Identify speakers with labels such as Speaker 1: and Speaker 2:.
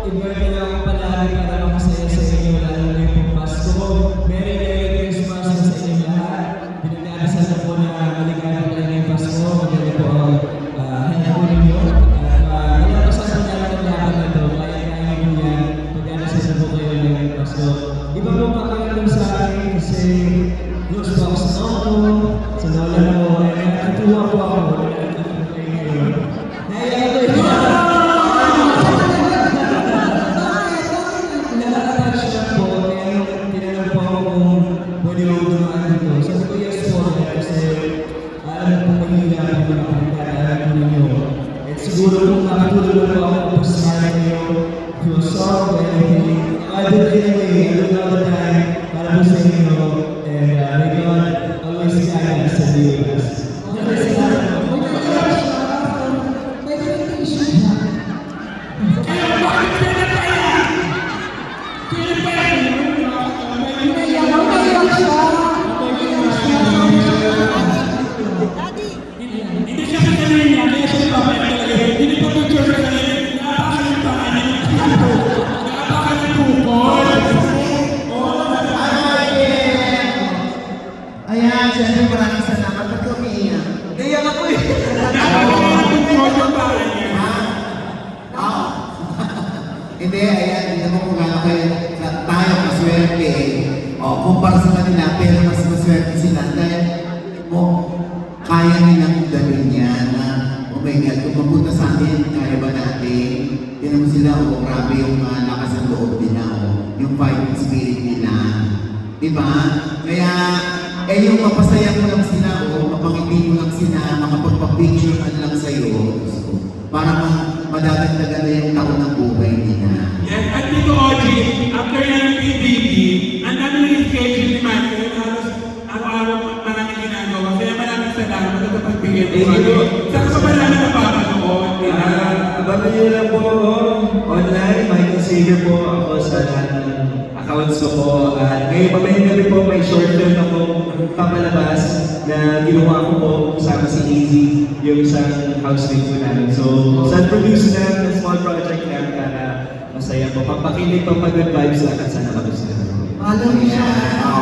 Speaker 1: invite ko lang ang palagi para makasaya sa inyo lalo na yung Pasko. Merry Christmas sa inyo lahat. Pinagdadasal na po na maligaya talaga yung Pasko. Maganda po ang health po ninyo. At malalasan po namin ang lahat na ito. Kaya po yan. Pagdadasal na po kayo ng Pasko. Iba po pakiramdam sa akin kasi close po ako sa auto, sa lola mo. Ay natutuwa po ako. Nakikita po kayo ngayon. Naiyak ko yun. Siguro kung nakatulog po ako kung smile kayo, feel sorry or anything, I do it anyway, I do it all the time, para po sa inyo, and may God always guide us and be with us.
Speaker 2: Ayan, siyempre maraming salamat. Ba't ka umiiyak?
Speaker 1: Kaya nga po eh.
Speaker 2: Hindi, ayan, hindi naman kung gano'n kayo tayo maswerte. O, kumpara sa kanila, pero mas maswerte sila dahil kaya nilang dalhin yan na, oh my God, kung mapunta sa atin, kaya ba natin? Tinan mo sila, grabe yung lakas ng loob nila, yung fighting spirit nila. Diba? Kaya, yung mapasaya mo lang sila, mapangiti mo lang sila, makapagpa-picture man lang sa'yo, para madadagdagan na yung taon ng buhay nila.
Speaker 3: Yes, at dito, Oji, after ng PBB, ang dami ng schedule ni Michael, halos araw-araw maraming ginagawa. Kaya maraming salamat at pagbigay mo. Saan ka ba namin napapanood?
Speaker 1: Abangan nyo lang po ako online, Michael Sager po ako sa lahat ng accounts ko po. At ngayon pamayang gabi po may short film ako papalabas na ginawa ko po kasama si Easy, yung isang housemate po namin. So, saan produce na ng small project na para masaya po. Pampakinig, pampag-good vibes lang at sana magustuhan.
Speaker 2: Alam niya!